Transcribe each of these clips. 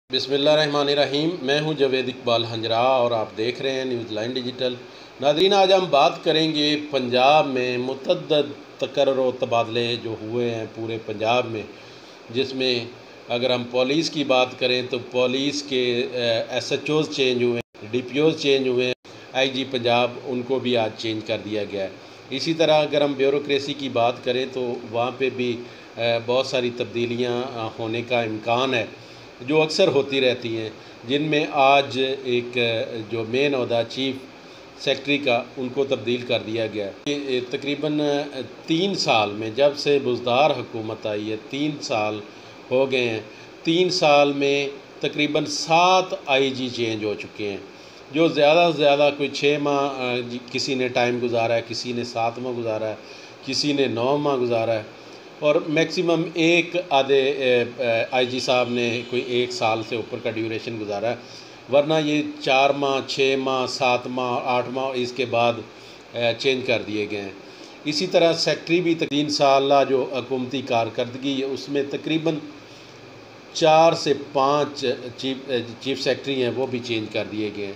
बिस्मिल्लाहिर्रहमानिर्रहीम। मैं हूं जवेद इकबाल हंजरा और आप देख रहे हैं न्यूज़ लाइन डिजिटल। नाज़रीन, आज हम बात करेंगे पंजाब में मुतअद्दिद तकर्रुर व तबादले जो हुए हैं पूरे पंजाब में, जिसमें अगर हम पुलिस की बात करें तो पुलिस के SHOs चेंज हुए, DPOs चेंज हुए हैं, IG पंजाब उनको भी आज चेंज कर दिया गया है। इसी तरह अगर हम ब्यूरोक्रेसी की बात करें तो वहाँ पे भी बहुत सारी तब्दीलियाँ होने का इम्कान है जो अक्सर होती रहती हैं, जिनमें आज एक जो मेन ओहदा चीफ सेक्रेटरी का उनको तब्दील कर दिया गया है। ये तकरीबन 3 साल में, जब से बुज़दार हुकूमत आई है, 3 साल हो गए हैं। 3 साल में तकरीबन 7 IG चेंज हो चुके हैं, जो ज़्यादा से ज़्यादा कोई 6 माह किसी ने टाइम गुजारा है, किसी ने 7 माह गुजारा है, किसी ने 9 माह गुजारा है, और मैक्सिमम एक आधे IG साहब ने कोई 1 साल से ऊपर का ड्यूरेशन गुजारा है, वरना ये 4 माह, 6 माह, 7 माह, 8 माह इसके बाद चेंज कर दिए गए हैं। इसी तरह सेक्रेटरी भी 3 साल जो हुकूमती कारकर्दगी है उसमें तकरीबन 4 से 5 चीफ सेक्रेटरी हैं वो भी चेंज कर दिए गए हैं।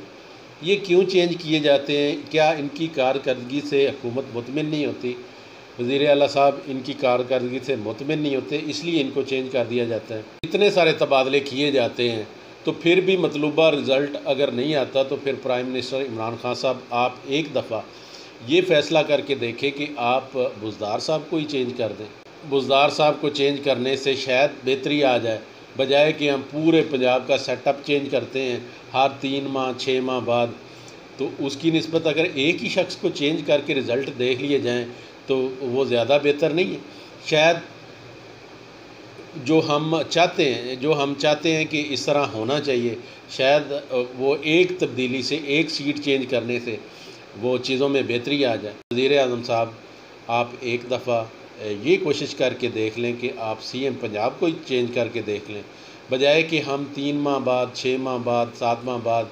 ये क्यों चेंज किए जाते हैं? क्या इनकी कारकर्दगी से हुकूमत मुतमिन नहीं होती? वज़ीर आला साहब इनकी कारकर्दगी से मुतमिन नहीं होते, इसलिए इनको चेंज कर दिया जाता है। इतने सारे तबादले किए जाते हैं तो फिर भी मतलूबा रिज़ल्ट अगर नहीं आता तो फिर प्राइम मिनिस्टर इमरान खान साहब आप एक दफ़ा ये फ़ैसला करके देखें कि आप बुज़दार साहब को ही चेंज कर दें। बुज़दार साहब को चेंज करने से शायद बेहतरी आ जाए, बजाय कि हम पूरे पंजाब का सेटअप चेंज करते हैं हर 3 माह 6 माह बाद। तो उसकी निस्बत अगर एक ही शख्स को चेंज करके रिज़ल्ट देख लिए जाएँ तो वो ज़्यादा बेहतर नहीं है। शायद जो हम चाहते हैं कि इस तरह होना चाहिए, शायद वो एक तब्दीली से, एक सीट चेंज करने से वो चीज़ों में बेहतरी आ जाए। वज़ीर आज़म साहब आप एक दफ़ा ये कोशिश करके देख लें कि आप CM पंजाब को ही चेंज करके देख लें, बजाय कि हम 3 माह बाद, 6 माह बाद, 7 माह बाद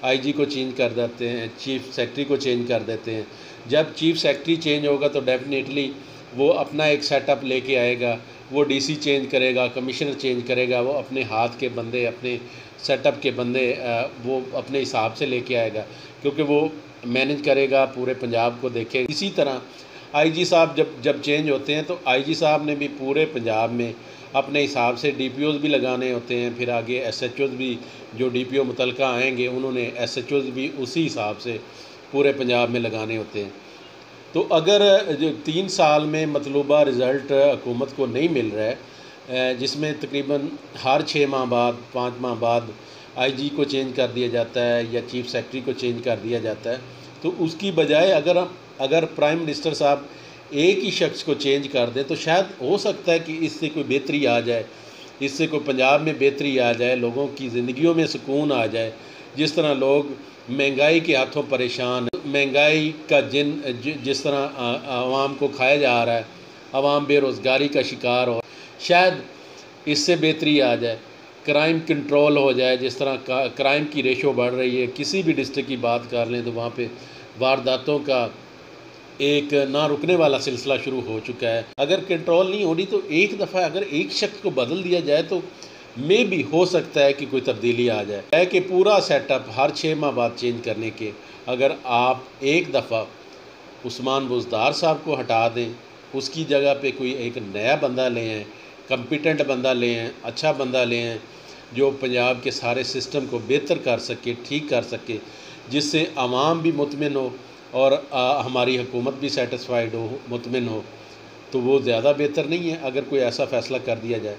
IG को चेंज कर देते हैं, चीफ सेक्रेटरी को चेंज कर देते हैं। जब चीफ सेक्रेटरी चेंज होगा तो डेफिनेटली वो अपना एक सेटअप लेके आएगा, वो DC चेंज करेगा, कमिश्नर चेंज करेगा, वो अपने हाथ के बंदे, अपने सेटअप के बंदे वो अपने हिसाब से लेके आएगा, क्योंकि वो मैनेज करेगा, पूरे पंजाब को देखेगा। इसी तरह IG साहब जब चेंज होते हैं तो IG साहब ने भी पूरे पंजाब में अपने हिसाब से DPOs भी लगाने होते हैं, फिर आगे SHOs भी, जो DPO मुतलका आएंगे उन्होंने SHOs भी उसी हिसाब से पूरे पंजाब में लगाने होते हैं। तो अगर जो 3 साल में मतलूबा रिज़ल्ट हुकूमत को नहीं मिल रहा है, जिसमें तकरीबन हर 6 माह बाद, 5 माह बाद IG को चेंज कर दिया जाता है या चीफ सेक्रेटरी को चेंज कर दिया जाता है, तो उसकी बजाय अगर प्राइम मिनिस्टर साहब एक ही शख्स को चेंज कर दें तो शायद हो सकता है कि इससे कोई बेहतरी आ जाए, इससे कोई पंजाब में बेहतरी आ जाए, लोगों की ज़िंदगियों में सुकून आ जाए। जिस तरह लोग महंगाई के हाथों परेशान, महंगाई का जिस तरह आवाम को खाया जा रहा है, आवाम बेरोज़गारी का शिकार हो, शायद इससे बेहतरी आ जाए, क्राइम कंट्रोल हो जाए। जिस तरह क्राइम की रेशो बढ़ रही है, किसी भी डिस्ट्रिक्ट की बात कर लें तो वहाँ पे वारदातों का एक ना रुकने वाला सिलसिला शुरू हो चुका है। अगर कंट्रोल नहीं हो रही तो एक दफ़ा अगर एक शख्स को बदल दिया जाए तो मे भी हो सकता है कि कोई तब्दीली आ जाए। है कि पूरा सेटअप हर 6 माह बाद चेंज करने के, अगर आप एक दफ़ा उस्मान बुज़दार साहब को हटा दें, उसकी जगह पे कोई एक नया बंदा ले आएँ, कम्पिटेंट बंदा ले आएँ, अच्छा बंदा ले आएँ, जो पंजाब के सारे सिस्टम को बेहतर कर सके, ठीक कर सके, जिससे आवाम भी मुतमिन हो और हमारी हुकूमत भी सेटिस्फाइड हो, मुतमिन हो, तो वो ज़्यादा बेहतर नहीं है अगर कोई ऐसा फ़ैसला कर दिया जाए।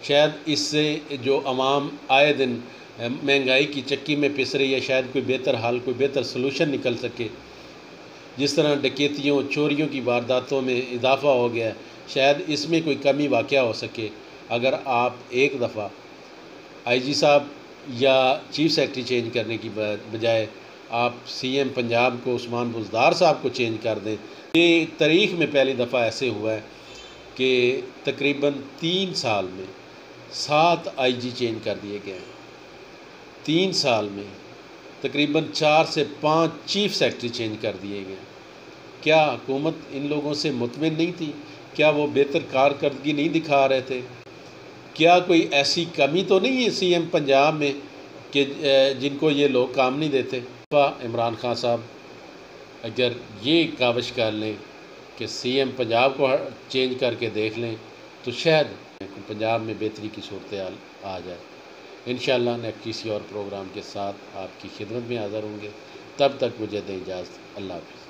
शायद इससे जो आवाम आए दिन महंगाई की चक्की में पिस रही है, शायद कोई बेहतर हल, कोई बेहतर सलूशन निकल सके। जिस तरह डकैतियों, चोरियों की वारदातों में इजाफ़ा हो गया है, शायद इसमें कोई कमी वाक़या हो सके अगर आप एक दफ़ा IG साहब या चीफ सेक्रेटरी चेंज करने की बजाय आप CM पंजाब को, उस्मान बुज़दार साहब को चेंज कर दें। ये तारीख़ में पहली दफ़ा ऐसे हुआ है कि तकरीबन 3 साल में 7 IG चेंज कर दिए गए हैं। 3 साल में तकरीबन 4 से 5 चीफ सेक्रेटरी चेंज कर दिए गए। क्या हुकूमत इन लोगों से मुतमिन नहीं थी? क्या वो बेहतर कारकर्दगी नहीं दिखा रहे थे? क्या कोई ऐसी कमी तो नहीं है सीएम पंजाब में कि जिनको ये लोग काम नहीं देते? इमरान खान साहब अगर ये काविश कर लें कि सीएम पंजाब को चेंज करके देख लें तो शायद पंजाब में बेहतरी की सूरत हाल आ जाए। इंशाअल्लाह नेक्स्ट किसी और प्रोग्राम के साथ आपकी खिदमत में हाज़िर होंगे। तब तक मुझे दें इजाज़त। अल्लाह हाफ़िज़।